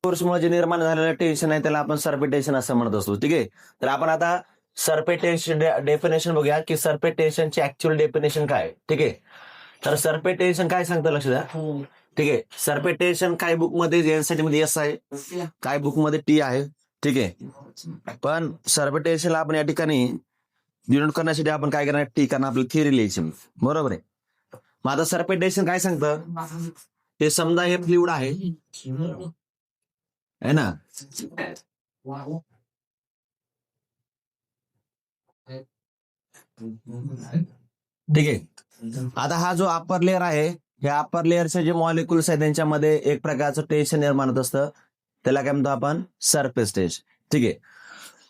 फोर्समुळे जे निर्माण झालेलं टेन्शन आहे त्याला आपण सरफेस टेन्शन असं म्हणत असतो. ठीक आहे. तर आपण आता सरफेस टेन्शन डेफिनेशन बघूया की सरफेस टेन्शनची ऍक्च्युअल डेफिनेशन काय आहे. ठीक आहे. तर सरफेस टेन्शन काय सांगतं लक्ष द्या. ठीक आहे. सरफेस टेन्शन काही बुकमध्ये एनसीटी मध्ये एस आहे, काही बुकमध्ये टी आहे. ठीक आहे. पण सरफेस टेन्शनला आपण या ठिकाणी डिनोट करण्यासाठी आपण काय करणार, टी करणार, आपली थिअरी लिहायची. बरोबर आहे. मग आता सरफेस टेन्शन काय सांगतं, ते समजा हे फ्लुइड आहे ना. ठीक आहे. आता हा जो अपर लेअर आहे, ह्या अपर लेअरचे जे मॉलिक्युल्स आहेत त्यांच्यामध्ये एक प्रकारचं टेन्शन निर्माण होत असतं, त्याला काय म्हणतो आपण, सरफेस टेन्शन. ठीक आहे.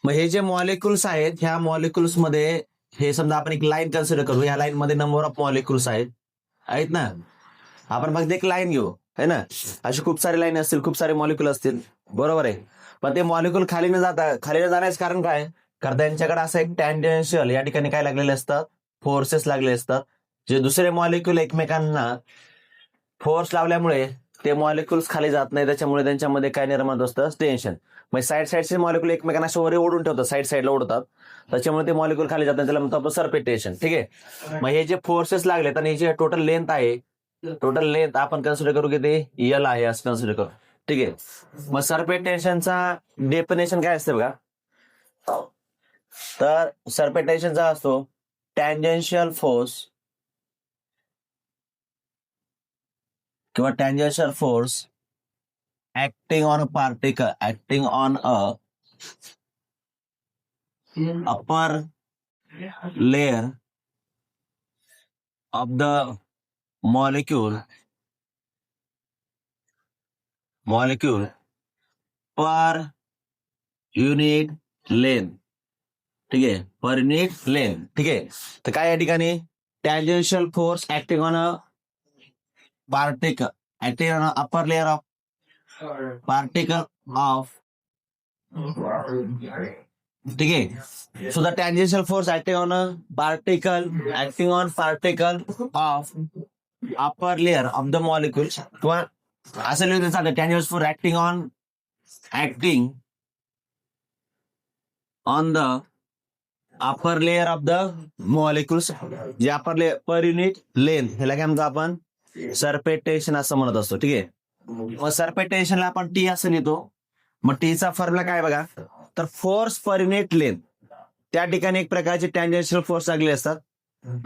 मग हे जे मॉलिक्युल्स आहेत, ह्या मॉलिक्युल्स मध्ये हे समजा आपण एक लाईन कन्सिडर करू, या लाईन मध्ये नंबर ऑफ मॉलिक्युल्स आहेत ना. आपण फक्त एक लाईन घेऊ है ना. अशी खूप सारी लाईन असतील, खूप सारे मॉलिक्युल असतील. बरोबर आहे. पण ते मॉलिक्युल खाली न जाण्याचं कारण काय, कारण त्यांच्याकडे असं एक टँजेन्शियल या ठिकाणी काय लागलेले असतात, फोर्सेस लागले असतात. जे दुसरे मॉलिक्युल एकमेकांना फोर्स लावल्यामुळे ते मॉलिक्युल्स खाली जात नाही, त्याच्यामुळे त्यांच्यामध्ये काय निर्माण होत असतं, टेन्शन. मग साईडचे मॉलिक्युल एकमेकांना अशा वर ओढून ठेवतात, साईडला ओढतात, त्याच्यामुळे ते मॉलिक्युल खाली जात नाही, त्याला म्हणतो आपण सरफेस टेन्शन. ठीक आहे. मग हे जे फोर्सेस लागलेत आणि हे जे टोटल लेंथ आहे, टोटल लेंथ आपण कन्सिडर करू की ते एल आहे असं कन्सिडर करू. ठीक आहे. मग सरफेस टेन्शनचा डेफिनेशन काय असते बघा. तर सरफेस टेन्शनचा असतो टँजेन्शियल फोर्स किंवा tangential force acting on a particle, acting on a upper layer of the molecule per unit length. ठीक आहे. Per unit length. ठीक आहे. तर काय या ठिकाणी, tangential force acting on a particle, acting on upper layer of particle of. ठीक आहे. So the tangential force acting on a particle, acting on particle of upper layer of the molecules, किंवा असं लिहिलं चालतं tangential force acting on the upper layer of the molecules, जे अपर layer per unit length, ह्याला काय म्हणतो आपण, surface tension असं म्हणत असतो. ठीक आहे. मग सरफेस टेन्शनला आपण टी असं लिहितो. मग टीचा फॉर्म्युला काय बघा, तर फोर्स पर युनिट लेंथ, त्या ठिकाणी एक प्रकारचे टँजेन्शियल फोर्स लागले असतात.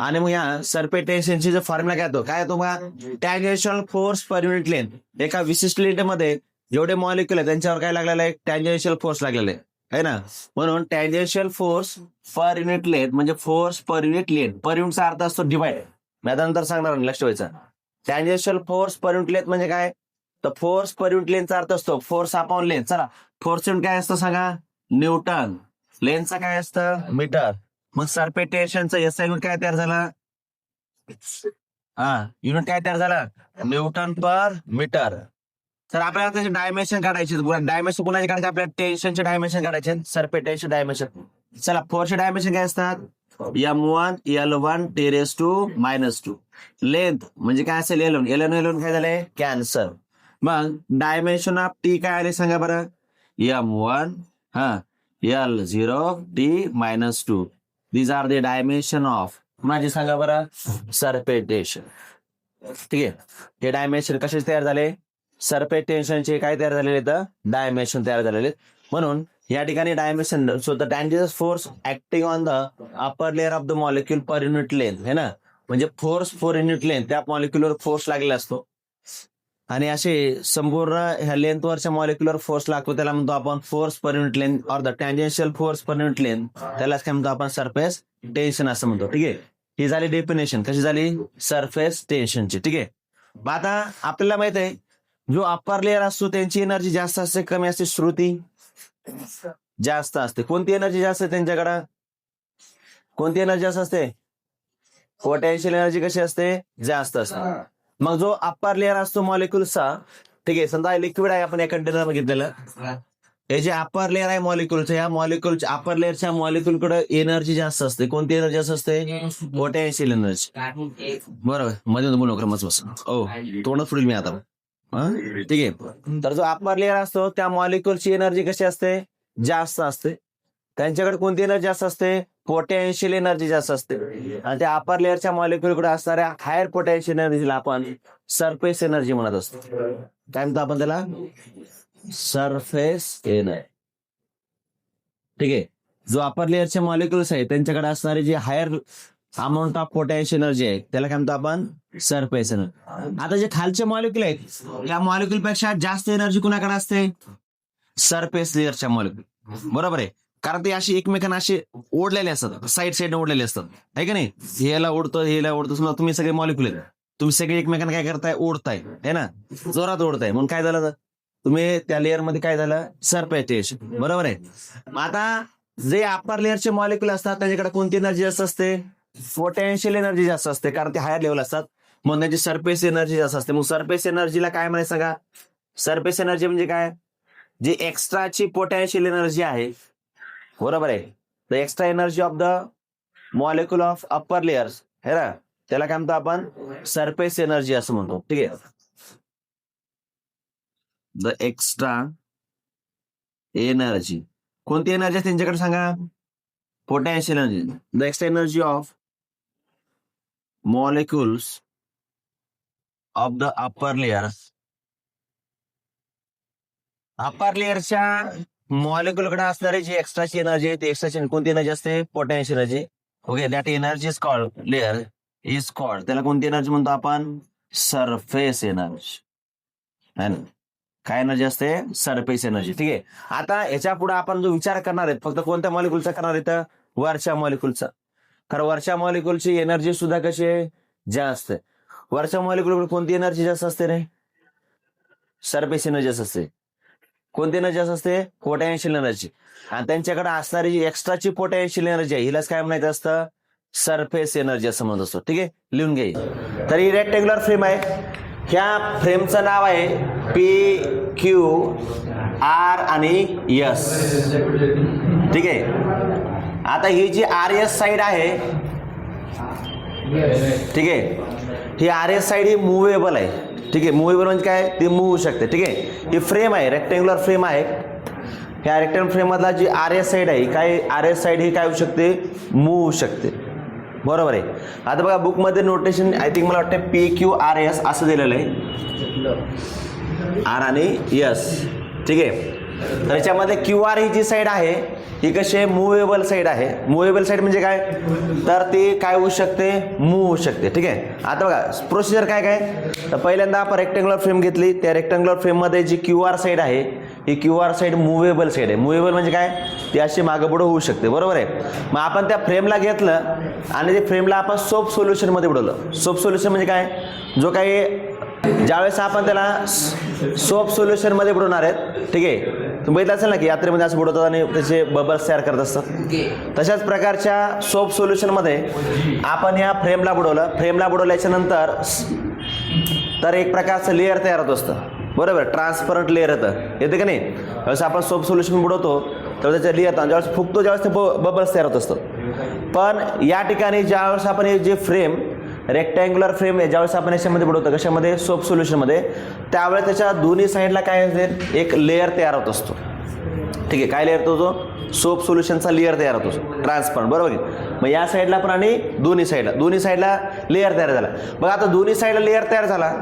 आणि मग या सरफेस टेन्शनची जो फॉर्म्युला काय येतो बघा, tangential force per unit length. एका विशिष्ट लेंथ मध्ये जेवढे मॉलिक्युल आहे त्यांच्यावर काय लागलेला आहे, टँजेन्शियल फोर्स लागलेला आहे ना. म्हणून tangential force per unit length म्हणजे फोर्स पर युनिट लेंथ. पर युनिटचा अर्थ असतो डिवाइड. मी आता नंतर सांगणार, लक्ष ठेवायचं. Tangential force per unit length म्हणजे काय, तर फोर्स पर युनिट लेंथचा अर्थ असतो फोर्स अपॉन लेंथ. चला, फोर्स युनिट काय असतं सांगा, न्यूटन. लेंथचा काय असतं, मीटर. मग सरफेस टेन्शनचा एसआय युनिट काय तयार झाला, युनिट काय तयार झाला, न्यूटन पर मीटर. तर आपल्याला त्याचे डायमेन्शन काढायचे. डायमेन्शन कोणाचे काढायचे, आपल्याला टेन्शनचे डायमेन्शन काढायचे, सरफेस टेन्शन डायमेन्शन. चला, फोर्सचे डायमेन्शन काय असतात, M1 L1 (-2). लेंथ म्हणजे काय असेल, L1 काय झालंय, कॅन्सर. मग डायमेन्शन ऑफ टी काय आले सांगा बरं, M1 L0 (t-2). These are the dimension of माझे सांगा बरं, सरफेस टेन्शन. ठीक आहे. हे डायमेन्शन कसे तयार झाले, सरफेस टेन्शनचे काय तयार झालेले तर डायमेन्शन तयार झालेले. म्हणून या ठिकाणी dimension, so the tangential force acting on the upper layer of the molecule per unit length है ना. म्हणजे फोर्स पर युनिट लेंथ, त्या मॉलिक्युलर फोर्स लागलेला असतो. आणि असे संपूर्ण ह्या लेंथवरच्या मॉलिक्युलर फोर्स लागतो, त्याला म्हणतो आपण force per unit length or the tangential force per unit length. त्यालाच काय म्हणतो आपण, सरफेस टेन्शन असं म्हणतो. ठीक आहे. ही झाली डेफिनेशन, कशी झाली, सरफेस टेन्शनची. ठीक आहे. आता आपल्याला माहित आहे, जो अपर लेअर असतो त्यांची एनर्जी जास्त असते, कमी असते, श्रुती जास्त असते. कोणती एनर्जी जास्त आहे त्यांच्याकडे, कोणती एनर्जी जास्त असते, पोटेन्शियल एनर्जी कशी असते, जास्त असते. मग जो अपर लेअर असतो मॉलिक्युल्सचा, ठीक आहे, समजा लिक्विड आहे, आपण या कंटेनर बघितलेलं, हे जे अपर लेअर आहे मॉलिक्युलचं, या मॉलिक्युलच्या अपर लेअरच्या मॉलिक्युलकडे एनर्जी जास्त असते. कोणती एनर्जी जास्त असते, पोटेन्शियल एनर्जी. बरोबर, मध्ये बोलू क्रमच बस, हो तोंड फुडेल मी आता. ठीक आहे. तर जो अपर लेअर असतो त्या मॉलिक्युलची एनर्जी कशी असते, जास्त असते. त्यांच्याकडे कोणती एनर्जी जास्त असते, पोटेन्शियल एनर्जी जास्त असते. आणि त्या अपर लेअरच्या मॉलिक्युलकडे असणाऱ्या हायर पोटेन्शियल एनर्जीला आपण सरफेस एनर्जी म्हणत असतो. काय म्हणतो आपण त्याला, सरफेस एनर्जी. ठीक आहे. जो अपर लेअरचे मॉलिक्युल्स आहेत त्यांच्याकडे असणारी जी higher amount of potential energy आहे त्याला काय म्हणतो आपण, सरफेस एनर्जी. आता जे खालचे मॉलिक्युल आहेत या मॉलिक्युल पेक्षा जास्त एनर्जी कुणाकडे असते, सरफेस लेअरच्या मॉलिक्युल. बरोबर आहे. कारण ते अशी एकमेकांना असे ओढलेले असतात, साईड ओढलेले असतात, आहे का नाही. हेला ओढतो हेला ओढतो. समजा तुम्ही सगळे मॉलिक्युल आहेत, तुम्ही सगळे एकमेकांना काय करताय, ओढताय, है ना, जोरात ओढताय. म्हणून काय झालं, तुम्ही त्या लेअर मध्ये काय झालं, सरफेस टेन्शन. बरोबर आहे. आता जे अपर लेअरचे मॉलिक्युल असतात त्यांच्याकडे कोणती एनर्जी जास्त असते, पोटेन्शियल एनर्जी जास्त असते, कारण ते हायर लेवल असतात म्हणून त्यांची सरफेस एनर्जी जास्त असते. मग सरफेस एनर्जीला काय म्हणायचं सांगा, सरफेस एनर्जी म्हणजे काय, जी एक्स्ट्राची पोटेन्शियल एनर्जी आहे. बरोबर आहे. The extra energy of the molecule of upper layers, है ना, त्याला काय म्हणतो आपण, सरफेस एनर्जी असं म्हणतो. ठीक आहे. द एक्स्ट्रा एनर्जी, कोणती एनर्जी आहे त्यांच्याकडे सांगा, potential energy. The extra energy of molecules of the upper layer. Upper लेयरच्या मॉलिक्युलकडे असणारी जी एक्स्ट्राची एनर्जी आहे ती एक्स्ट्राची कोणती एनर्जी असते, potential energy. Okay. That energy is called, layer is called, त्याला कोणती एनर्जी म्हणतो आपण, सरफेस एनर्जी. काय एनर्जी असते, सरफेस एनर्जी. ठीक आहे. आता याच्या पुढे आपण जो विचार करणार आहे फक्त कोणत्या मॉलिक्युलचा करणार आहे, तर वरच्या मॉलिक्युलचा. कारण वरच्या मॉलिक्युलची एनर्जी सुद्धा कशी आहे, जास्त आहे. वरच्या मॉलिक्युलकडे कोणती एनर्जी जास्त असते रे, सरफेस एनर्जी जास्त असते. कोणती एनर्जी जास्त असते, पोटेन्शियल एनर्जी. आणि त्यांच्याकडे असणारी जी एक्स्ट्राची पोटेन्शियल एनर्जी आहे हिलाच काय म्हणायचं असतं, सरफेस एनर्जी असं म्हणत असतो. ठीक आहे, लिहून घ्यायची. तर ही रेक्टेंग्युलर फ्रेम आहे. ह्या फ्रेमचं नाव आहे PQR आणि S. ठीक आहे. आता ही जी RS साइड आहे, ठीक आहे, ही RS साइड ही मुव्हेबल आहे. ठीक आहे. मुव्हेबल म्हणजे काय, ती मूव्ह होऊ शकते. ठीक आहे. ही फ्रेम आहे, रेक्टेंग्युलर फ्रेम आहे. ह्या रेक्टेंग्युलर फ्रेम मधला जी RS साइड आहे काय, RS साइड ही काय होऊ शकते, मूव्ह होऊ शकते. बरोबर आहे. आता बघा बुकमध्ये नोटेशन आय थिंक मला वाटतं PQRS असं दिलेलं आहे, R आणि S. ठीक आहे. तर याच्यामध्ये QR ही जी साईड आहे ही कशी आहे, मुव्हेबल साईड आहे. मुव्हेबल साईड म्हणजे काय, तर ती काय होऊ शकते, मूव्ह होऊ शकते. ठीक आहे. आता बघा प्रोसिजर काय काय, तर पहिल्यांदा आपण रेक्टेंग्युलर फ्रेम घेतली, त्या रेक्टेंग्युलर फ्रेम मध्ये जी QR साईड आहे ही QR साईड मुव्हेबल साईड आहे. मुव्हेबल म्हणजे काय, ती अशी मागं पुढं होऊ शकते. बरोबर आहे. मग आपण त्या फ्रेमला घेतलं आणि ते फ्रेमला आपण सोप सोल्युशन मध्ये बुडवलं. सोप सोल्युशन म्हणजे काय, जो काही ज्यावेळेस आपण त्याला सोप सोल्युशन मध्ये बुडवणार आहेत, ठीक आहे, तुम्ही बघितलं असेल ना की यात्रेमध्ये असं बुडवतात आणि त्याचे बबल्स तयार करत असतात. तशाच प्रकारच्या सोप सोल्युशन मध्ये आपण या फ्रेमला बुडवलं. फ्रेमला बुडवल्याच्या नंतर तर एक प्रकारचं लेअर तयार होत असतं. बरोबर, ट्रान्सपरंट लेअर येते का नाही. ज्यावेळेस आपण सोप सोल्युशन बुडवतो तर त्याचं लेअर ज्यावेळेस फुगतो त्यावेळेस ते बबल्स तयार होत असतात. पण या ठिकाणी ज्यावेळेस आपण हे जे फ्रेम रेक्टँग्युलर फ्रेम आहे ज्यावेळेस आपण याच्यामध्ये बुडवतो कशामध्ये, सोप सोल्युशनमध्ये, त्यावेळेस त्याच्या दोन्ही साईडला काय असेल, एक लेअर तयार होत असतो. ठीक आहे. काय लेअर होतो, सोप सोल्युशनचा लेअर तयार होतो, ट्रान्सपरंट. बरोबर आहे. मग या साईडला पण आणि दोन्ही साईडला लेअर तयार झाला. बघा आता दोन्ही साईडला लेअर तयार झाला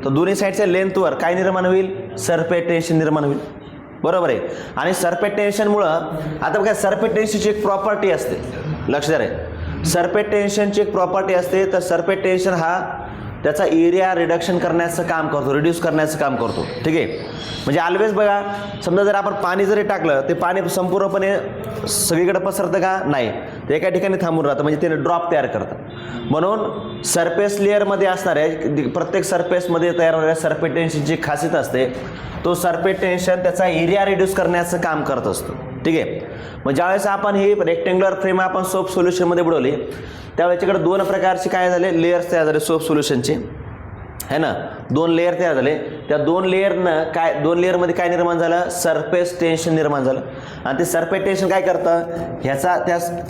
तर दोन्ही साईडच्या लेंथवर काय निर्माण होईल, सरफेस टेन्शन निर्माण होईल. बरोबर आहे. आणि सरफेस टेन्शनमुळं आता बघा सरफेस टेन्शनची एक प्रॉपर्टी असते, लक्षात आहे. सरफेस टेन्शनची एक प्रॉपर्टी असते. तर सरफेस टेन्शन हा त्याचा एरिया रिडक्शन करण्याचं काम करतो, रिड्यूस करण्याचं काम करतो. ठीक आहे. म्हणजे ऑलवेज बघा, समजा जर आपण पाणी जरी टाकलं ते पाणी संपूर्णपणे सगळीकडे पसरतं का, नाही, ते एका ठिकाणी थांबून राहतं, म्हणजे त्याने ड्रॉप तयार करतं. म्हणून सरफेस लेअरमध्ये असणाऱ्या प्रत्येक सरफेसमध्ये तयार होणाऱ्या सरफेस टेन्शनची खासियत असते, तो सरफेस टेन्शन त्याचा एरिया रिड्यूस करण्याचं काम करत असतो. ठीक आहे. मग ज्यावेळेस आपण ही रेक्टेंग्युलर फ्रेम आपण सोप सोल्युशनमध्ये बुडवली त्यावेळेस त्याच्याकडे दोन प्रकारचे काय झाले, लेयर्स तयार झाले सोप सोल्युशनचे, है ना, दोन लेअर तयार झाले. त्या दोन लेअरमध्ये काय निर्माण झालं, सरफेस टेन्शन निर्माण झालं. आणि ते सरफेस टेन्शन काय करतं, ह्याचा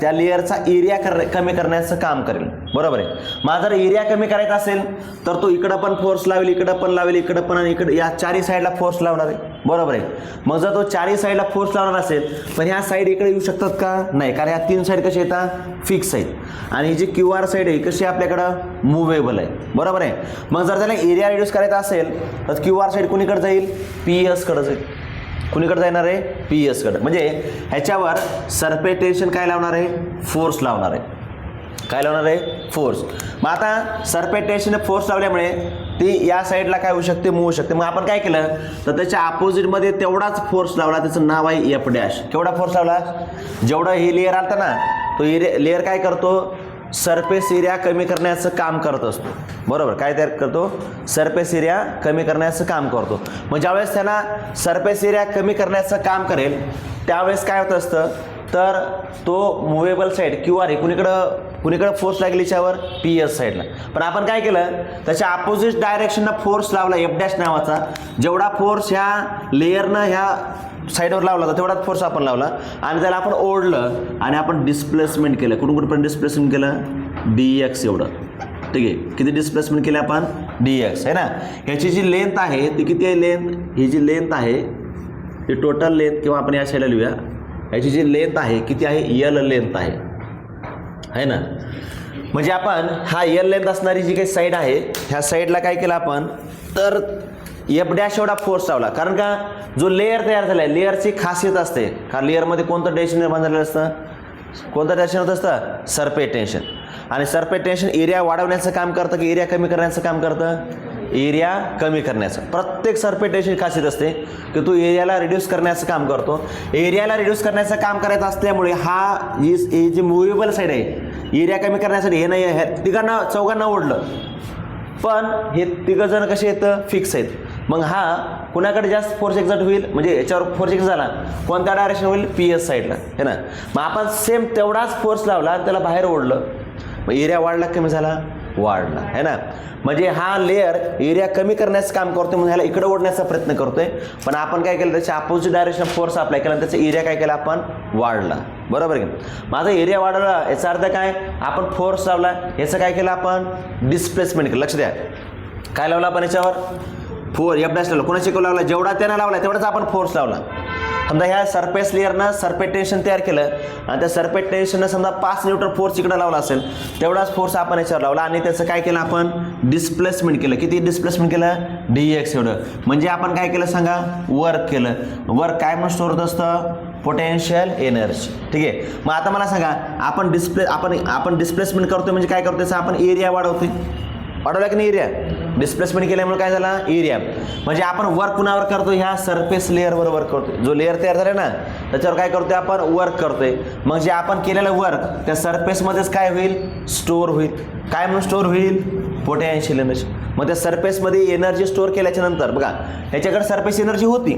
त्या लेअरचा एरिया कमी करण्याचं काम करेल. बरोबर आहे. मग जर एरिया कमी करायचा असेल तर तो इकडं पण फोर्स लावेल, इकडं पण लावेल, इकडं पण आणि इकडे, या चारही साईडला फोर्स लावणार आहे. बरोबर आहे. मग जर तो चारही साईडला फोर्स लावणार असेल पण ह्या साईड इकडे येऊ शकतात का, नाही, कारण ह्या 3 साईड कशी येतात, फिक्स आहेत. आणि ही जी QR साईड आहे कशी आपल्याकडं मुव्हेबल आहे. बरोबर आहे. मग जर त्याला एरिया रिड्यूस करायचा असेल तर QR साईड कुणीकडे जाईल, PS कडे जाईल. कुणीकडे जाणार आहे, PS कडे. म्हणजे ह्याच्यावर सरफेस टेन्शन काय लावणार आहे, फोर्स लावणार आहे. काय लावणार आहे, फोर्स. मग आता सरफेस टेन्शन फोर्स लावल्यामुळे ती या साईडला काय होऊ शकते, मूव होऊ शकते. मग आपण काय केलं तर त्याच्या अपोजिटमध्ये तेवढाच फोर्स लावला, त्याचं नाव आहे F डॅश. केवढा फोर्स लावला, जेवढं हे लेअर आलता ना तो लेअर काय करतो, सरफेस एरिया कमी करण्याचं काम करत असतो. बरोबर. काय तयार करतो, सरफेस एरिया कमी करण्याचं काम करतो. मग ज्यावेळेस त्यांना सरफेस एरिया कमी करण्याचं काम करेल त्यावेळेस काय होत असतं, तर तो मुव्हेबल साईड QR आहे कुणीकडं फोर्स लागेल याच्यावर, PS साईडला. पण आपण काय केलं, त्याच्या अपोजिट डायरेक्शनला फोर्स लावला F डॅश नावाचा. जेवढा फोर्स ह्या लेअरनं ह्या साईडवर लावला होता तेवढाच फोर्स आपण लावला आणि त्याला आपण ओढलं आणि आपण डिस्प्लेसमेंट केलं. कुठून डिस्प्लेसमेंट केलं, DX एवढं. ठीक आहे. किती डिस्प्लेसमेंट केलं आपण, DX आहे ना. ह्याची जी लेंथ आहे ती किती आहे, ही जी लेंथ आहे ती टोटल लेंथ, किंवा आपण या साईडला लिहूया, ह्याची जी लेंथ आहे किती आहे, L लेंथ आहे ना. म्हणजे आपण हा L लेंथ असणारी जी काही साईड आहे ह्या साईडला काय केलं आपण, तर F डॅश एवढा फोर्स लावला. कारण का, जो लेअर तयार झाला आहे लेअरची खासियत असते, कारण लेअरमध्ये कोणतं टेन्शन निर्माण झालेलं असतं, कोणतं टेन्शन होत असतं, सरफेस टेन्शन. आणि सरफेस टेन्शन एरिया वाढवण्याचं काम करतं की एरिया कमी करण्याचं काम करतं, एरिया कमी करण्याचं. प्रत्येक सरफेस टेन्शन खासियत असते की तो एरियाला रिड्यूस करण्याचं काम करतो. एरियाला रिड्यूस करण्याचं काम करायचं असल्यामुळे ही जी मुव्हेबल साईड आहे एरिया कमी करण्यासाठी हे नाही, चौघांना ओढलं पण हे तिघं जण कसे येतं, फिक्स आहेत. मग हा कुणाकडे जास्त फोर्स एक्झर्ट होईल, म्हणजे याच्यावर फोर्स एक्झर्ट झाला कोणत्या डायरेक्शन होईल, PS साईडला आहे ना. मग आपण सेम तेवढाच फोर्स लावला आणि त्याला बाहेर ओढलं, मग एरिया वाढला कमी झाला, वाढला आहे ना. म्हणजे हा लेअर एरिया कमी करण्याचं काम करतोय, म्हणजे ह्याला इकडे ओढण्याचा प्रयत्न करतोय. पण आपण काय केलं, त्याच्या अपोजिट डायरेक्शन फोर्स अप्लाय केला आणि त्याचा एरिया काय केला आपण, वाढला. बरोबर आहे. माझा एरिया वाढवला याचा अर्थ काय, आपण फोर्स लावला, याचं काय केलं आपण, डिस्प्लेसमेंट केलं. लक्ष द्या, काय लावला आपण याच्यावर, F डॅश लावला. कोणाची लावला, जेवढा त्यांना लावला तेवढाच आपण फोर्स लावला. समजा ह्या सरफेस लेअरनं सरफेस टेन्शन तयार केलं आणि त्या सरफेस टेन्शननं समजा 5 न्यूटन फोर्स इकडे लावला असेल तेवढाच फोर्स आपण याच्यावर लावला आणि त्याचं काय केलं आपण, डिस्प्लेसमेंट केलं. किती डिस्प्लेसमेंट केलं, DX एवढं. म्हणजे आपण काय केलं सांगा, वर्क केलं. वर्क काय म्हणून स्टोअर होत असतं, पोटेन्शियल एनर्जी. ठीक आहे. मग आता मला सांगा, आपण डिस्प्लेसमेंट करतोय म्हणजे काय करतोय, आपण एरिया वाढवतोय, वाढवला की नाही एरिया, डिस्प्लेसमेंट केल्यामुळे काय झाला, एरिया. म्हणजे आपण वर्क कुणावर करतोय, ह्या सरफेस लेअरवर वर्क करतोय. जो लेअर तयार झाला ना त्याच्यावर काय करतोय आपण, वर्क करतोय. मग जे आपण केलेलं वर्क त्या सरफेसमध्येच काय होईल, स्टोअर होईल. काय म्हणून स्टोअर होईल, पोटेन्शियल एनर्जी. मग त्या सरफेसमध्ये एनर्जी स्टोअर केल्याच्या नंतर बघा ह्याच्याकडे सरफेस एनर्जी होती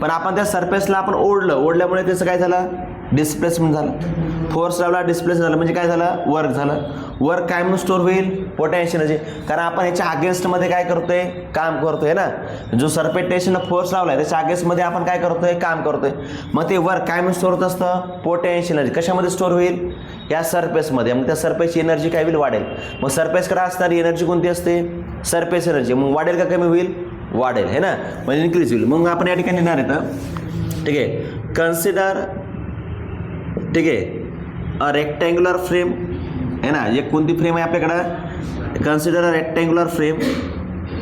पण आपण त्या सरफेसला आपण ओढल्यामुळे त्याचं काय झालं, डिस्प्लेसमेंट झालं. फोर्स लावला, डिस्प्लेस झालं, म्हणजे काय झालं, वर्क झालं. वर्क काय म्हणून स्टोअर होईल, पोटेन्शियल एनर्जी. कारण आपण ह्याच्या अगेन्स्टमध्ये काय करतोय, काम करतोय ना. जो सरफेस टेन्शननं फोर्स लावलाय त्याच्या अगेन्स्टमध्ये आपण काय करतोय, काम करतोय. मग ते वर्क काय म्हणून स्टोअर होत असतं, पोटेन्शियल एनर्जी. कशामध्ये स्टोअर होईल, या सरफेसमध्ये. मग त्या सरफेसची एनर्जी काय होईल, वाढेल. मग सरफेसकडे असणारी एनर्जी कोणती असते, सरफेस एनर्जी. मग वाढेल का कमी होईल, वाढेल है ना, म्हणजे इन्क्रीज होईल. मग आपण या ठिकाणी येणार येतं. ठीक आहे. कन्सिडर, ठीक आहे, अ रेक्टँग्युलर फ्रेम आहे ना. एक कोणती फ्रेम आहे आपल्याकडं, कन्सिडर अ रेक्टँग्युलर फ्रेम.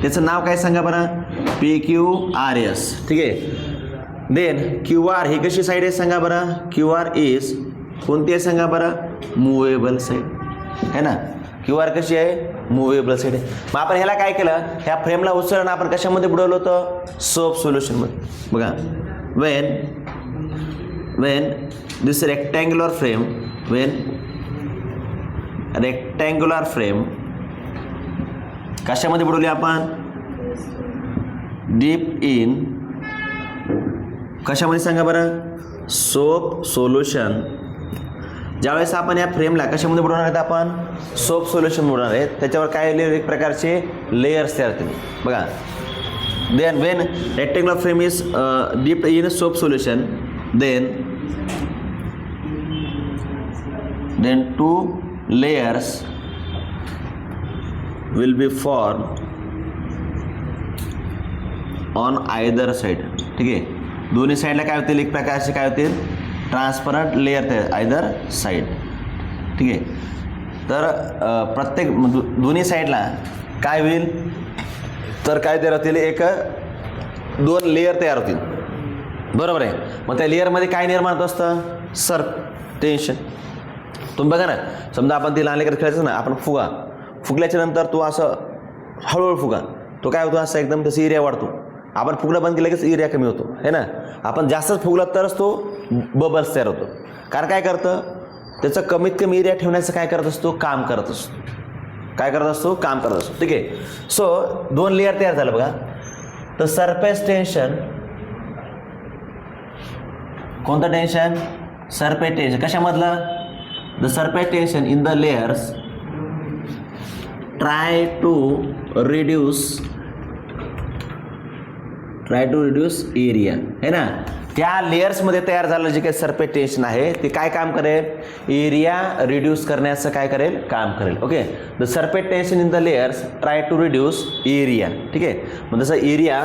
त्याचं नाव काय सांगा बरं, PQRS. ठीक आहे. देन QR ही कशी साईड आहे सांगा बरं, QR इज कोणती आहे सांगा बरं, मुव्हेबल साईड है ना. QR कशी आहे, मुव्हेबल साईड आहे. मग आपण ह्याला काय केलं, ह्या फ्रेमला उचलणं आपण कशामध्ये बुडवलं होतं, सोप सोल्युशनमध्ये. बघा, when this rectangular frame, कशामध्ये बुडवली आपण, डीप इन, कशामध्ये सांगा बरं, सोप सोल्युशन. ज्यावेळेस आपण या फ्रेमला कशामध्ये बुडवणार आहेत, आपण सोप सोल्युशन बुडवणार आहेत. त्याच्यावर काय एक प्रकारचे लेयर्स तयार होतील. बघा, then when rectangular frame is dipped in soap solution, then two layers will be formed on either side. ठीक आहे, दोन्ही साईडला काय होतील, एक प्रकारचे काय होतील, ट्रान्सपरंट लेअर तयार आयदर साईड. ठीक आहे, तर प्रत्येक दोन्ही साईडला काय होईल, तर काय तयार होतील, एक 2 लेअर तयार होतील. बरोबर आहे. मग त्या लेअरमध्ये काय निर्माण होत असतं, सर्फ टेन्शन. तुम्ही बघा ना, समजा आपण ती लहान लेकर खेळायचं ना, आपण फुगल्याच्या नंतर तो असं हळूहळू फुगा, तो काय होतो, असं एकदम त्याचा एरिया वाढतो. आपण फुगलं बंद केलं की एरिया कमी होतो, है ना. आपण जास्तच फुगला तरच तो बबल्स तयार होतो. कारण काय करतं, त्याचं कमीत कमी एरिया ठेवण्याचं काय करत असतो, काम करत असतो. काय करत असतो, काम करत असतो. ठीक आहे. सो 2 लेअर तयार झालं बघा. तर सरफेस टेन्शन, कोणतं टेन्शन, सरफेस टेन्शन. कशामधलं, the surface tension in the layers try to reduce area, है ना. त्या लेयर्समध्ये तयार झालेलं जे काही सरफेस टेन्शन आहे ते काय काम करेल, एरिया रिड्यूस करण्याचं काय करेल, काम करेल. Okay, the surface tension in the layers try to reduce area. ठीक आहे, मग तसं एरिया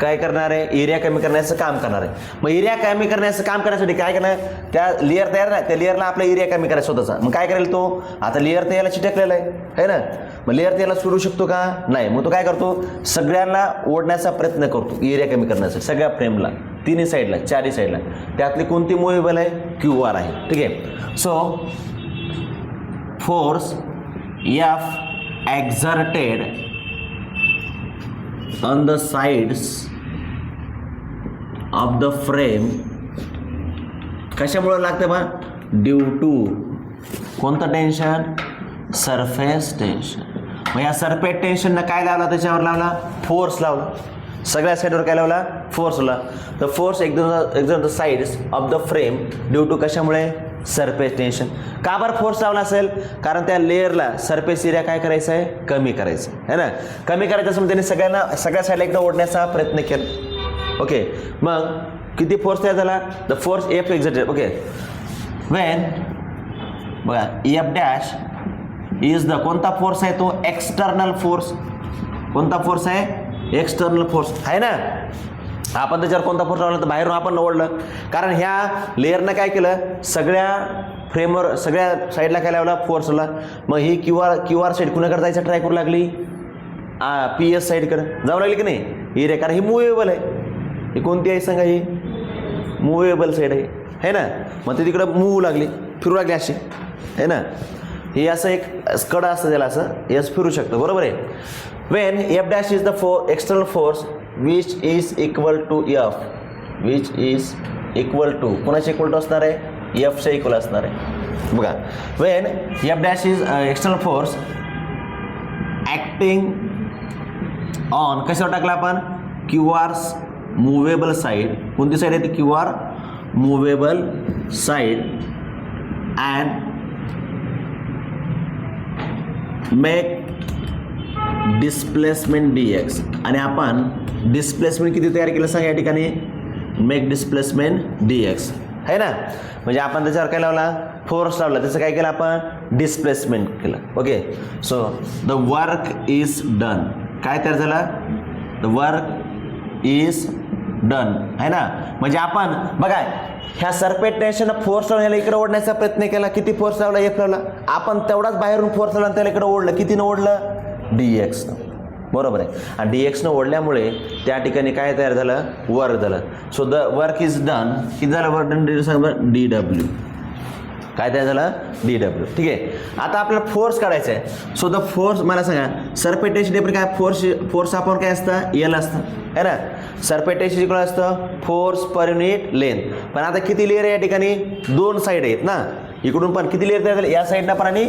काय करणार आहे, एरिया कमी करण्याचं काम करणार आहे. मग एरिया कमी करण्याचं काम करण्यासाठी काय करणार, त्या लेअर तयार नाही, त्या लेअरला आपला एरिया कमी करायचा स्वतःचा. मग काय करेल तो, आता लेअर तर याला चिटकलेला आहे ना, मग लेअर त्याला सोडू शकतो का, नाही. मग तो काय करतो, सगळ्यांना ओढण्याचा प्रयत्न करतो एरिया कमी करण्यासाठी, सगळ्या फ्रेमला, तिन्ही साईडला, चारही साईडला. त्यातली कोणती मुव्हेबल आहे, QR आहे. ठीक आहे. So force F exerted on the sides of the frame कशामुळे लागते बा, ड्यू टू कोणतं टेन्शन, सरफेस टेन्शन. मग या सरफेस टेन्शननं काय लावला, त्याच्यावर लावला फोर्स लावला, सगळ्या साईडवर काय लावला, फोर्स लावला. तर force exert the sides of the frame due to कशामुळे, सरफेस टेन्शन. का बरं फोर्स लावला असेल, कारण त्या लेअरला सरफेस एरिया काय करायचं आहे, कमी करायचं आहे ना. कमी करायचं असून त्यांनी सगळ्या साईडला एकदा ओढण्याचा प्रयत्न केला. ओके, मग किती फोर्स तयार झाला, the force F exerted. Okay, Wien बघा F डॅश इज द कोणता फोर्स आहे, तो एक्सटर्नल फोर्स. कोणता फोर्स आहे, एक्सटर्नल फोर्स आहे ना. आपण त्याच्यावर कोणता फोर्स लावला, तर बाहेरून आपण ओढलं. कारण ह्या लेअरनं काय केलं, सगळ्या फ्रेमवर सगळ्या साईडला काय लावला, फोर्स लावला. मग ही क्यू आर साईड कुणाकडे जायचं ट्राय करू लागली, PS साईडकडे जाऊ लागली की नाही एरिया, कारण ही मुव्हेबल आहे. ही कोणती आहे सांगा, ही मुव्हेबल साईड आहे ना. मग ते तिकडं मूव्ह लागली, फिरू लागली अशी, है ना. हे असं एक कडं असतं त्याला, असं यस फिरू शकतं. बरोबर आहे. When F dash is the external force which is equal to F, which is equal to कोणाच्या इक्वल टू असणार आहे, Fच्या इक्वल असणार आहे. बघा, when F dash is external force acting on, कशावर टाकला आपण, QR मुव्हेबल साईड. कोणती साईड आहे ती, QR movable side. And make displacement dx. आणि आपण डिस्प्लेसमेंट किती तयार केलं सांगा या ठिकाणी, मेक डिस्प्लेसमेंट dx आहे ना. म्हणजे आपण त्याच्यावर काय लावला, फोर्स लावला, त्याचं काय केलं आपण, डिस्प्लेसमेंट केलं. Okay, so the work is done. काय तयार झाला, द वर्क इज डन आहे ना. म्हणजे आपण बघा, ह्या सरफेस टेन्शननं फोर्स लावून याला इकडे ओढण्याचा प्रयत्न केला. किती फोर्स लावला, F लावला. आपण तेवढाच बाहेरून फोर्स लावला, त्याला इकडे ओढलं. कितीनं ओढलं, dx. बरोबर आहे. आणि dx न ओढल्यामुळे त्या ठिकाणी काय तयार झालं, वर्क झालं. So the work is done. किती झालं वर्क डन, DW. काय तयार झालं, DW. ठीक आहे. आता आपल्याला फोर्स काढायचा आहे. सो द फोर्स, मला सांगा सरफेस टेन्शन काय, फोर्स आपण काय असतं, L असतं आहे ना. सरफेस टेन्शन इकडं असतं फोर्स पर युनिट लेंथ. पण आता किती लेअर आहे या ठिकाणी, 2 साईड आहेत ना. इकडून पण किती लेअर तयार झाले, या साईडला पण आणि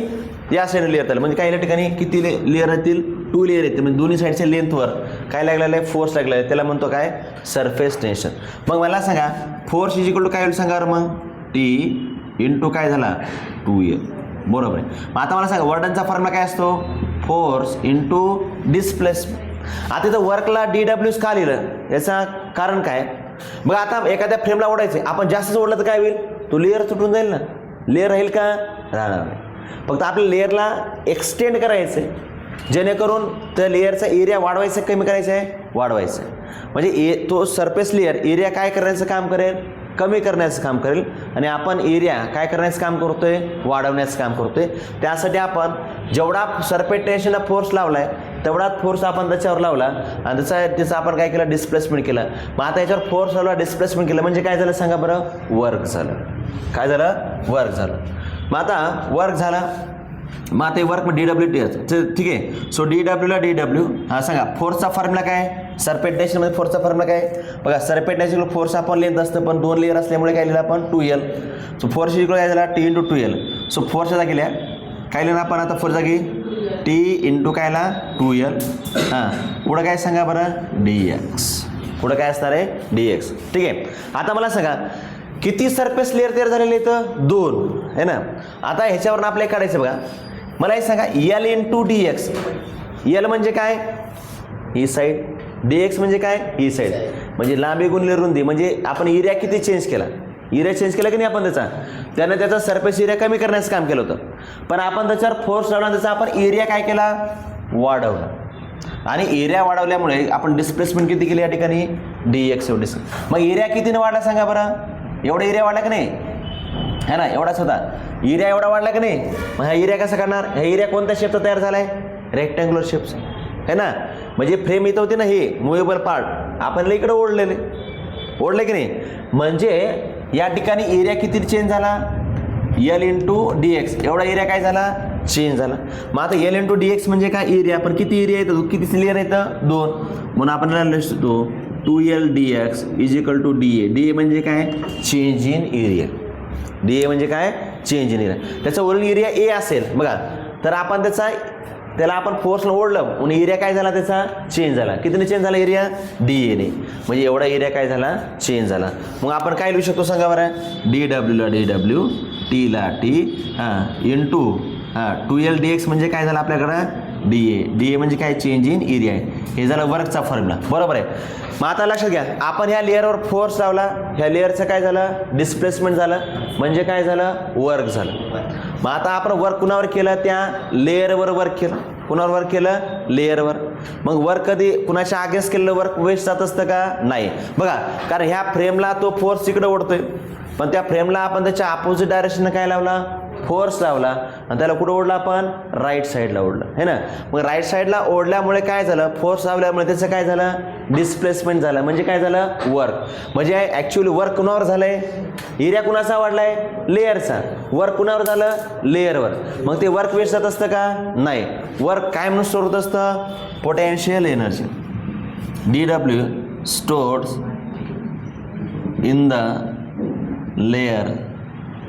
या साईडने लेअर झालं. म्हणजे काही ठिकाणी किती लेअर येतील, 2 लेअर येतील. म्हणजे दोन्ही साईडच्या लेंथवर काय लागलेलं आहे, फोर्स लागलेला आहे. त्याला म्हणतो काय, सरफेस टेन्शन. मग मला सांगा फोर्स इज इक्वल टू काय होईल सांगा, मग T इंटू काय झाला, 2L. बरोबर आहे. मग आता मला सांगा वर्डनचा फॉर्म्युला काय असतो, फोर्स इंटू आता इथं वर्कला DW का लिहिलं, याचं कारण काय? मग आता एखाद्या फ्रेमला ओढायचं, आपण जास्तच ओढलं तर काय होईल? तो लेअर तुटून जाईल ना, लेअर राहील का? राहणार नाही. फक्त आपल्या लेअरला एक्सटेंड करायचं आहे, जेणेकरून त्या लेअरचा एरिया वाढवायचा कमी करायचा आहे? वाढवायचं आहे. म्हणजे तो सरफेस लेअर एरिया काय करण्याचं काम करेल? कमी करण्याचं काम करेल. आणि आपण एरिया काय करण्याचं काम करतोय? वाढवण्याचं काम करतोय. त्यासाठी आपण जेवढा सरफेस टेन्शनला फोर्स लावलाय तेवढाच फोर्स आपण त्याच्यावर लावला आणि त्याचा आपण काय केलं? डिस्प्लेसमेंट केलं. मग आता याच्यावर फोर्स लावला, डिस्प्लेसमेंट केलं, म्हणजे काय झालं सांगा बरं? वर्क झालं. काय झालं? वर्क झालं. मग आता वर्क झालं, मग आता वर्क मग DW ठीक आहे. सो DWला DW, हा सांगा फोर्सचा फॉर्म्युला काय? सरफेस टेन्शनमध्ये फोर्सचा फॉर्म्युला काय? बघा सरफेस टेन्शन फोर्स आपण लेंथ असतं, पण 2 लेअर असल्यामुळे काय लिहिलं आपण? 2L. सो फोर्स इक्वल काय झाला? T × 2L. सो फोर्सच्या जागी लिहा काय लिहिलं आपण आता? फोर्स जागी T × काय ला? 2L. हां, पुढं काय सांगा बरं? dx. पुढं काय असणार आहे? dx. ठीक आहे. आता मला सांगा किती सरफेस लेअर तयार झालेले इथं? 2 आहे ना. आता ह्याच्यावरून आपल्याला काढायचं बघा. मला हे सांगा L × dx. L म्हणजे काय? ही साईड. dx म्हणजे काय? ही साईड. म्हणजे लांबी गुणिले रुंदी, म्हणजे आपण एरिया किती चेंज केला? एरिया चेंज केला की नाही आपण त्यानं त्याचा सरफेस एरिया कमी करण्याचं काम केलं होतं. पण आपण त्याच्यावर फोर्स लावला, त्याचा आपण एरिया काय केला? वाढवला. आणि एरिया वाढवल्यामुळे आपण डिस्प्लेसमेंट किती केली या ठिकाणी? dx एवढी. मग एरिया कितीने वाढला सांगा बरं? एवढा एरिया वाढला की नाही? है ना, एवढाच होता एरिया. एवढा वाढला की नाही? मग हा एरिया कसा करणार? हा एरिया कोणत्या शेपचा तयार झाला आहे? रेक्टँग्युलर शेपचा, है ना. म्हणजे फ्रेम इथं होती ना, हे मुव्हेबल पार्ट आपण इकडे ओढले की नाही? म्हणजे या ठिकाणी एरिया किती चेंज झाला? L × dx. एवढा एरिया काय झाला? चेंज झाला. मग आता L × dx म्हणजे काय? एरिया. पण किती एरिया येतो? किती लेअर येतं? 2. म्हणून आपण लिहितो 2L dx = dA. dA म्हणजे काय? Change in area. dA म्हणजे काय? Change in area. त्याचा ओरिजिनल एरिया A असेल बघा, तर आपण त्याला आपण फोर्सला ओढलं म्हणून एरिया काय झाला? त्याचा चेंज झाला. कितीने चेंज झाला एरिया? dA ने. म्हणजे एवढा एरिया काय झाला? चेंज झाला. मग आपण काय लिहू शकतो सांगा बरं? DW ला DW, T ला T, × 2L dx म्हणजे काय झालं आपल्याकडं? dA. dA म्हणजे काय? चेंज इन एरिया आहे. हे झालं वर्कचा फॉर्म्युला, बरोबर आहे. मग आता लक्षात घ्या, आपण ह्या लेअरवर फोर्स लावला, ह्या लेअरचं काय झालं? डिस्प्लेसमेंट झालं. म्हणजे काय झालं? वर्क झालं. मग आता आपण वर्क कुणावर केलं? त्या लेअरवर वर्क केलं. कुणावर वर्क केलं? लेअरवर. मग वर्क कधी कुणाच्या अगेन्स्ट केलेलं वर्क वेस्ट जात असतं का? नाही. बघा, कारण ह्या फ्रेमला तो फोर्स इकडे ओढतोय, पण त्या फ्रेमला आपण त्याच्या अपोजिट डायरेक्शनने काय लावला? फोर्स लावला. आणि त्याला कुठं ओढला आपण? राईट साईडला ओढलं, है ना. मग राईट साईडला ओढल्यामुळे काय झालं? फोर्स लावल्यामुळे त्याचं काय झालं? डिस्प्लेसमेंट झालं. म्हणजे काय झालं? वर्क. म्हणजे ॲक्च्युअली वर्क कुणावर झालंय? एरिया कुणाचा वाढलाय? लेअरचा. वर्क कुणावर झालं? लेअरवर. मग ते वर्क वेस्ट जात असतं का? नाही. वर्क काय म्हणून स्टोअर होत असतं? Potential energy. DW stores in the layer.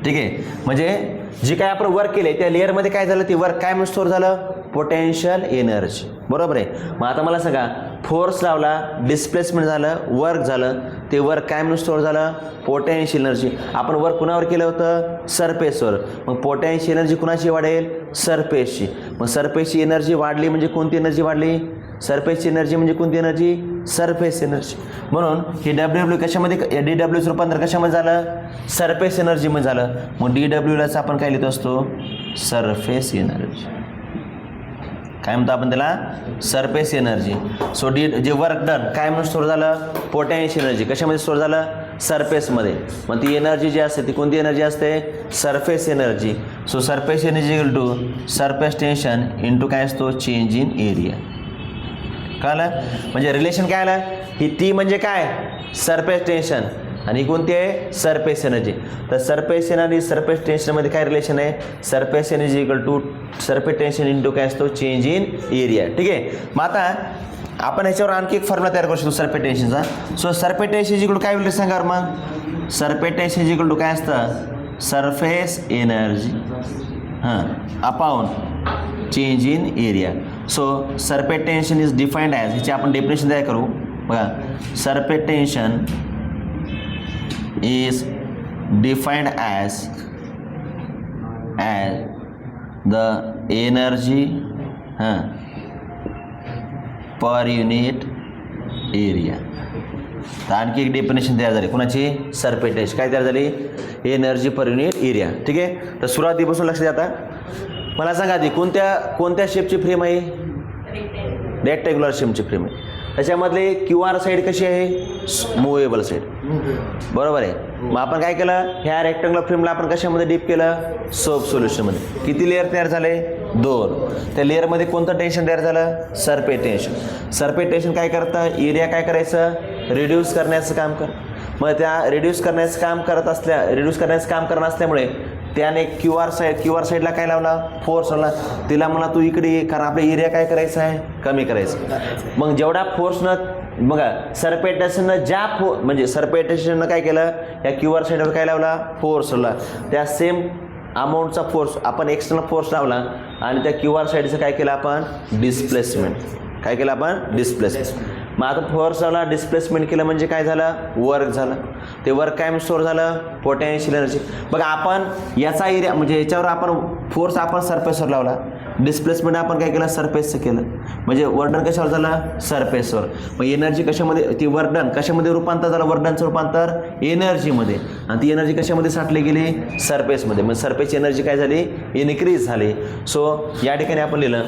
ठीक आहे. म्हणजे जे काय आपण वर्क केले त्या लेअरमध्ये काय झालं? ते वर्क काय म्हणून स्टोअर झालं? पोटेन्शियल एनर्जी, बरोबर आहे. मग आता मला सांगा, फोर्स लावला, डिस्प्लेसमेंट झालं, वर्क झालं, ते वर्क काय म्हणून स्टोअर झालं? Potential energy. आपण वर्क कुणावर केलं होतं? सरफेसवर. मग पोटेन्शियल एनर्जी कुणाची वाढेल? सरफेसची. मग सरफेसची एनर्जी वाढली म्हणजे कोणती एनर्जी वाढली? सरफेसची एनर्जी म्हणजे कोणती एनर्जी? Surface energy. म्हणून हे DW कशामध्ये? DWचं रूपांतर कशामध्ये झालं? सरफेस एनर्जीमध्ये झालं. मग DWलाच आपण काय लिहित असतो? Surface energy. काय म्हणतो आपण त्याला? Surface energy. सो जे वर्क डन काय म्हणून स्टोअर झालं? Potential energy. कशामध्ये स्टोअर झालं? सरफेसमध्ये. मग ती एनर्जी जी असते ती कोणती एनर्जी असते? Surface energy. So surface energy equal to surface tension into काय असतो? Change in area. कळलं? म्हणजे रिलेशन काय आलं? ही टी म्हणजे काय? Surface tension. आणि कोणती आहे? Surface energy. तर सरफेस एनर्जी सरफेस टेन्शनमध्ये काय रिलेशन आहे? Surface energy equal to surface tension into काय असतो? Change in area. ठीक आहे. मग आता आपण ह्याच्यावर आणखी एक फॉर्म्युला तयार करू शकतो सरफेस टेन्शनचा. So surface tension equal to काय होईल सांगा मग? सरफेस टेन्शन इक्वल टू काय असतं? Surface energy upon change in area. So surface tension is defined as, ह्याची आपण डेफिनेशन तयार करू बघा. Surface tension is defined as the energy per unit area. तर आणखी एक डेफिनेशन तयार झाली कोणाची, सरफेस टेन्शन. काय तयार झाली, एनर्जी पर युनिट एरिया. ठीक आहे. तर सुरुवातीपासून लक्ष द्या. आता मला सांगा आधी कोणत्या शेपची फ्रेम आहे, रेक्टँग्युलर शेपची फ्रेम आहे. त्याच्यामधले QR साईड कशी आहे, मुव्हेबल साईड. बरोबर आहे. मग आपण काय केलं, ह्या रेक्टँग्युलर फ्रेमला आपण कशामध्ये डीप केलं, सोप सोल्युशनमध्ये. किती लेअर तयार झाले, 2. त्या लेअरमध्ये कोणतं टेन्शन तयार झालं, सरफेस टेन्शन. सरफेस टेन्शन काय करतं, एरिया काय करायचं, रिड्यूस करण्याचं काम कर. मग त्या रिड्यूस करण्याचं काम करत असल्यामुळे त्याने QR साईडला काय लावला, फोर्स लावला. तिला मला तू इकडे ये, कारण आपला एरिया काय करायचा आहे, कमी करायचं. मग जेवढा फोर्सनं बघा सरफेस टेन्शननं म्हणजे सरफेस टेन्शननं काय केलं, या QR साईडवर काय लावला, फोर्स लावला. त्या सेम अमाऊंटचा फोर्स आपण एक्सटर्नल फोर्स लावला आणि त्या QR साईडचं काय केलं आपण, डिस्प्लेसमेंट. काय केलं आपण, डिस्प्लेसमेंट. मग आता फोर्स लावला, डिस्प्लेसमेंट केलं म्हणजे काय झालं, वर्क झालं. ते वर्क काय स्टोअर झालं, पोटेन्शियल एनर्जी. बघा आपण याचा एरिया म्हणजे याच्यावर आपण फोर्स आपण सरफेसवर लावला, डिस्प्लेसमेंट आपण काय केलं, सरफेसचं केलं. म्हणजे वर्डन कशावर झालं, सरफेसवर. मग एनर्जी कशामध्ये, ती वर्डन कशामध्ये रूपांतर झालं, वर्डनचं रूपांतर एनर्जीमध्ये. आणि ती एनर्जी कशामध्ये साठली गेली, सरफेसमध्ये. मग सरफेसची एनर्जी काय झाली, इनक्रीज झाली. सो या ठिकाणी आपण लिहिलं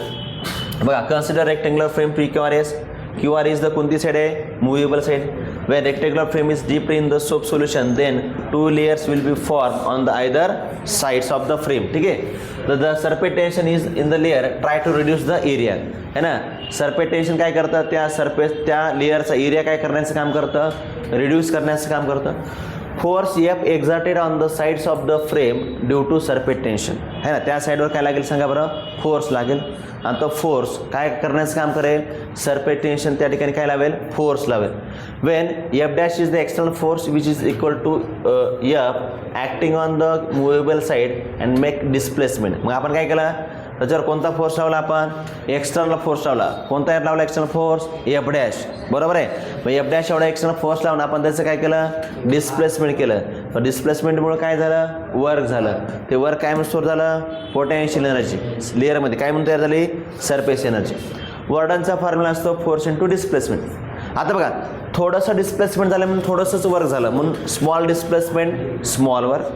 बघा, consider rectangular frame PQRS. QR is the कोणती साईड आहे, movable side. When rectangular frame is dipped in the soap solution, then 2 layers will be formed on the either sides of the frame. ठीक आहे. The surface tension is in the layer. Try to reduce the area. है ना. Surface tension काय करतं, त्या लेअरचा area काय करण्याचं काम करतं, रिड्यूस करण्याचं काम करतं. Force F exerted on the sides of the frame due to surface tension. है ना. त्या साईडवर काय लागेल सांगा बरं, फोर्स लागेल. आणि तो फोर्स काय करण्याचं काम करेल, सरफेस टेन्शन त्या ठिकाणी काय लावेल, फोर्स लावेल. When F' is the external force which is equal to F acting on the movable side and make displacement. मग आपण काय केलं, त्याच्यावर कोणता फोर्स लावला आपण, एक्सटर्नल फोर्स लावला. कोणता लावला एक्सटर्नल फोर्स, F'. बरोबर आहे. मग F' एवढा एक्सटर्नल फोर्स लावून आपण त्याचं काय केलं, डिस्प्लेसमेंट केलं. तर डिस्प्लेसमेंटमुळे काय झालं, वर्क झालं. ते वर्क काय म्हणून स्टोअर झालं, पोटेन्शियल एनर्जी. लेअरमध्ये काय म्हणून तयार झाली, सरफेस एनर्जी. वर्डनचा फॉर्म्युला असतो फोर्स इंटू डिस्प्लेसमेंट. आता बघा थोडंसं डिस्प्लेसमेंट झालं म्हणून थोडंसंच वर्क झालं, म्हणून small displacement small work.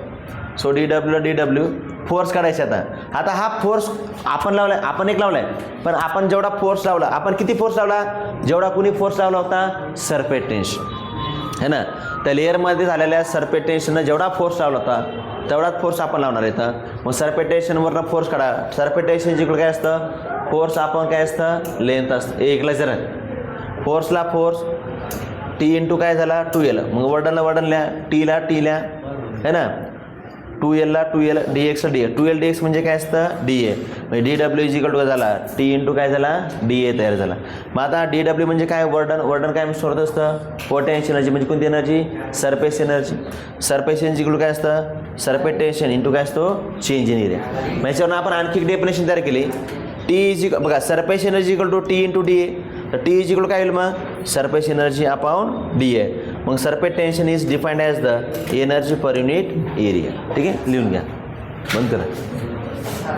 So DW force काढायचे. आता हा फोर्स आपण लावलाय, आपण एक लावलाय, पण आपण जेवढा फोर्स लावला, आपण किती फोर्स लावला, जेवढा कुणी फोर्स लावला होता, सरफेस टेन्शन है ना. त्या लेअरमध्ये झालेल्या सरफेस टेन्शननं जेवढा फोर्स लावला होता तेवढाच फोर्स आपण लावणार आहे. मग सरफेस टेन्शनवरनं फोर्स काढा. सरफेस टेन्शन जिकडे काय असतं, फोर्स आपण काय असतं, लेंथ असतं. एकला जरा फोर्सला फोर्स T इंटू काय झाला, 2L. मग वर्डन लिहा, टीला है ना. 2L dx dA. 2L dx म्हणजे काय असतं, DA. म्हणजे DW इज इक्वल टू झाला T इंटू काय झाला, DA तयार झाला. मग आता DW म्हणजे काय, वर्डन काय सोडत असतं, पोटेन्शियल एनर्जी. म्हणजे कोणती energy, surface energy. Surface energy equal काय असतं, सरफेस टेन्शन इंटू काय असतो, चेंज इन एरिया. मग याच्यावर आपण आणखी एक डेफिनेशन तयार केली. T इज बघा surface energy equal to T into DA. तर T इज इक्वल काय होईल मग, सरफेस एनर्जी अपॉन DA. मग surface tension is defined as the energy per unit area. ठीक आहे, लिहून घ्या, बंद करा.